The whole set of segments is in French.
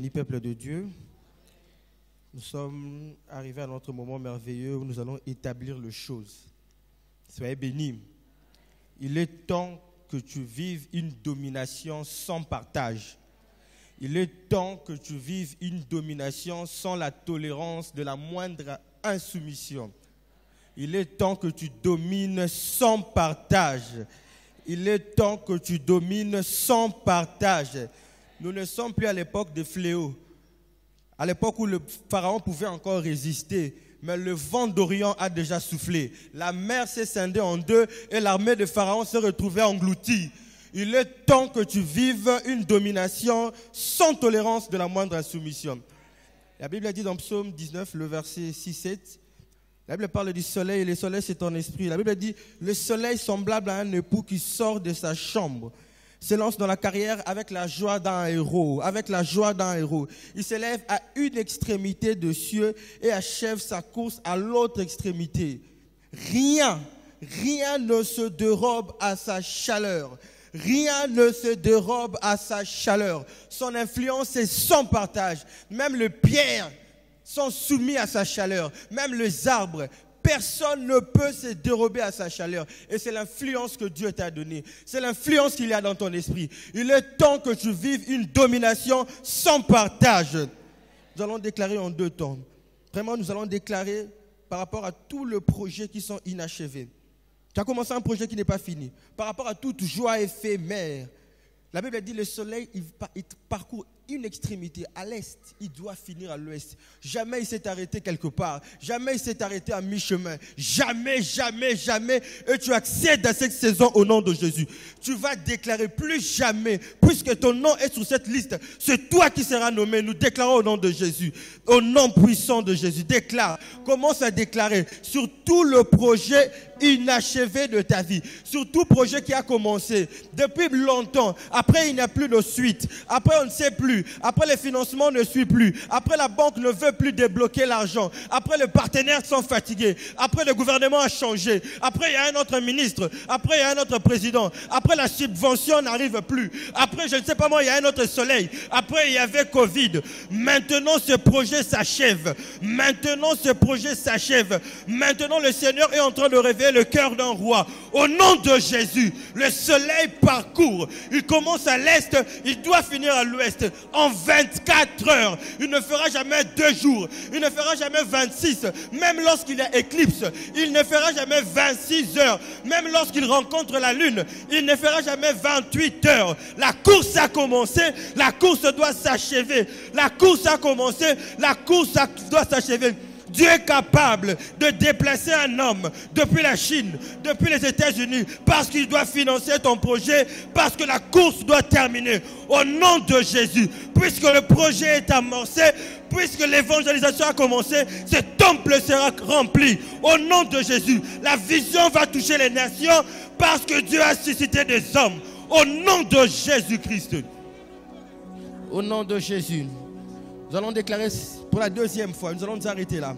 Peuple de Dieu, nous sommes arrivés à notre moment merveilleux où nous allons établir les choses. Soyez bénis. Il est temps que tu vives une domination sans partage. Il est temps que tu vives une domination sans la tolérance de la moindre insoumission. Il est temps que tu domines sans partage. Il est temps que tu domines sans partage. Nous ne sommes plus à l'époque de fléau, à l'époque où le pharaon pouvait encore résister, mais le vent d'Orient a déjà soufflé. La mer s'est scindée en deux et l'armée de Pharaon s'est retrouvée engloutie. Il est temps que tu vives une domination sans tolérance de la moindre insoumission. La Bible dit dans Psaume 19, le verset 6-7, la Bible parle du soleil et le soleil c'est ton esprit. La Bible dit, le soleil semblable à un époux qui sort de sa chambre, s'élance dans la carrière avec la joie d'un héros, avec la joie d'un héros. Il s'élève à une extrémité de cieux et achève sa course à l'autre extrémité. Rien ne se dérobe à sa chaleur. Rien ne se dérobe à sa chaleur. Son influence est sans partage. Même les pierres sont soumis à sa chaleur. Même les arbres. Personne ne peut se dérober à sa chaleur. Et c'est l'influence que Dieu t'a donnée. C'est l'influence qu'il y a dans ton esprit. Il est temps que tu vives une domination sans partage. Nous allons déclarer en deux temps. Vraiment, nous allons déclarer par rapport à tous les projets qui sont inachevés. Tu as commencé un projet qui n'est pas fini. Par rapport à toute joie éphémère. La Bible dit le soleil, il parcourt une extrémité à l'est, il doit finir à l'ouest. Jamais il s'est arrêté quelque part. Jamais il s'est arrêté à mi-chemin. Jamais, jamais, jamais. Et tu accèdes à cette saison au nom de Jésus. Tu vas déclarer plus jamais, puisque ton nom est sur cette liste. C'est toi qui seras nommé. Nous déclarons au nom de Jésus. Au nom puissant de Jésus. Déclare. Commence à déclarer sur tout le projet inachevé de ta vie. Sur tout projet qui a commencé depuis longtemps. Après, il n'y a plus de suite. Après, on ne sait plus. Après, les financements ne suivent plus. Après, la banque ne veut plus débloquer l'argent. Après, les partenaires sont fatigués. Après, le gouvernement a changé. Après, il y a un autre ministre. Après, il y a un autre président. Après, la subvention n'arrive plus. Après, je ne sais pas moi, il y a un autre soleil. Après, il y avait Covid. Maintenant, ce projet s'achève. Maintenant, ce projet s'achève. Maintenant, le Seigneur est en train de réveiller le cœur d'un roi. Au nom de Jésus, le soleil parcourt. Il commence à l'est, il doit finir à l'ouest. En 24 heures, il ne fera jamais 2 jours. Il ne fera jamais 26. Même lorsqu'il y a éclipse, il ne fera jamais 26 heures. Même lorsqu'il rencontre la lune, il ne fera jamais 28 heures. La course a commencé, la course doit s'achever. La course a commencé, la course doit s'achever. Dieu est capable de déplacer un homme depuis la Chine, depuis les États-Unis, parce qu'il doit financer ton projet, parce que la course doit terminer. Au nom de Jésus, puisque le projet est amorcé, puisque l'évangélisation a commencé, ce temple sera rempli. Au nom de Jésus, la vision va toucher les nations parce que Dieu a suscité des hommes. Au nom de Jésus-Christ. Au nom de Jésus. Nous allons déclarer pour la deuxième fois, nous allons nous arrêter là.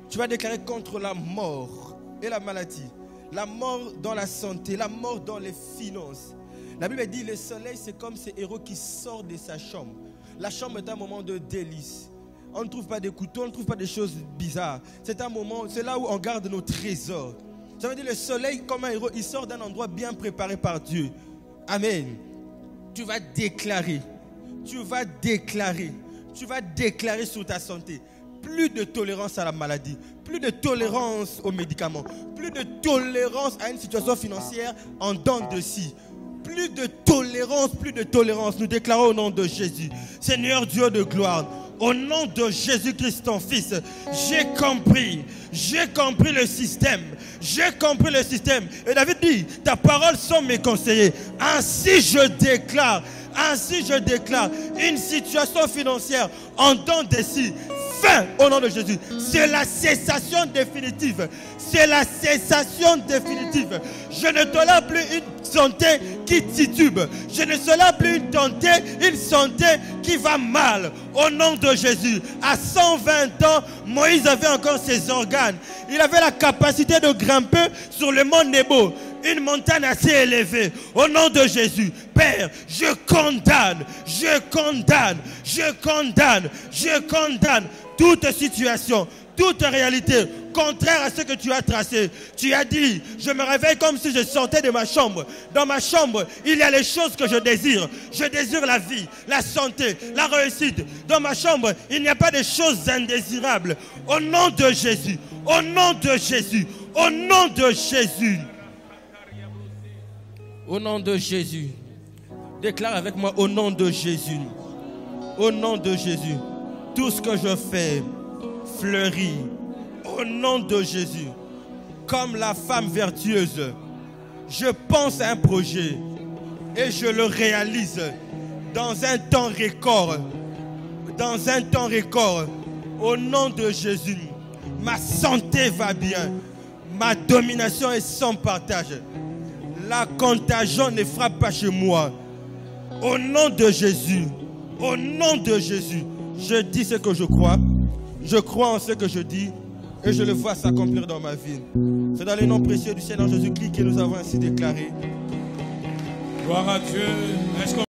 Tu vas déclarer contre la mort et la maladie. La mort dans la santé, la mort dans les finances. La Bible dit le soleil c'est comme ce héros qui sort de sa chambre. La chambre est un moment de délice. On ne trouve pas des couteaux, on ne trouve pas des choses bizarres. C'est un moment, c'est là où on garde nos trésors. Ça veut dire le soleil comme un héros, il sort d'un endroit bien préparé par Dieu. Amen. Tu vas déclarer. Tu vas déclarer. Tu vas déclarer sur ta santé. Plus de tolérance à la maladie. Plus de tolérance aux médicaments. Plus de tolérance à une situation financière en dents de scie. Plus de tolérance, plus de tolérance. Nous déclarons au nom de Jésus. Seigneur Dieu de gloire, au nom de Jésus-Christ ton Fils, j'ai compris le système. J'ai compris le système. Et David dit, ta parole sont mes conseillers. Ainsi je déclare une situation financière en dents de scie. Fin au nom de Jésus. C'est la cessation définitive. C'est la cessation définitive. Je ne tolère plus une santé qui titube. Je ne tolère plus une santé qui va mal. Au nom de Jésus. À 120 ans, Moïse avait encore ses organes. Il avait la capacité de grimper sur le mont Nebo. une montagne assez élevée. Au nom de Jésus, Père, je condamne toute situation, toute réalité contraire à ce que tu as tracé. Tu as dit, je me réveille comme si je sortais de ma chambre. Dans ma chambre, il y a les choses que je désire. Je désire la vie, la santé, la réussite. Dans ma chambre, il n'y a pas de choses indésirables. Au nom de Jésus, au nom de Jésus, au nom de Jésus. Au nom de Jésus. Déclare avec moi, au nom de Jésus. Au nom de Jésus. Tout ce que je fais fleurit. Au nom de Jésus. Comme la femme vertueuse, je pense à un projet et je le réalise dans un temps record. Dans un temps record. Au nom de Jésus. Ma santé va bien. Ma domination est sans partage. La contagion ne frappe pas chez moi. Au nom de Jésus. Au nom de Jésus. Je dis ce que je crois. Je crois en ce que je dis. Et je le vois s'accomplir dans ma vie. C'est dans le nom précieux du Seigneur Jésus-Christ que nous avons ainsi déclaré. Gloire à Dieu.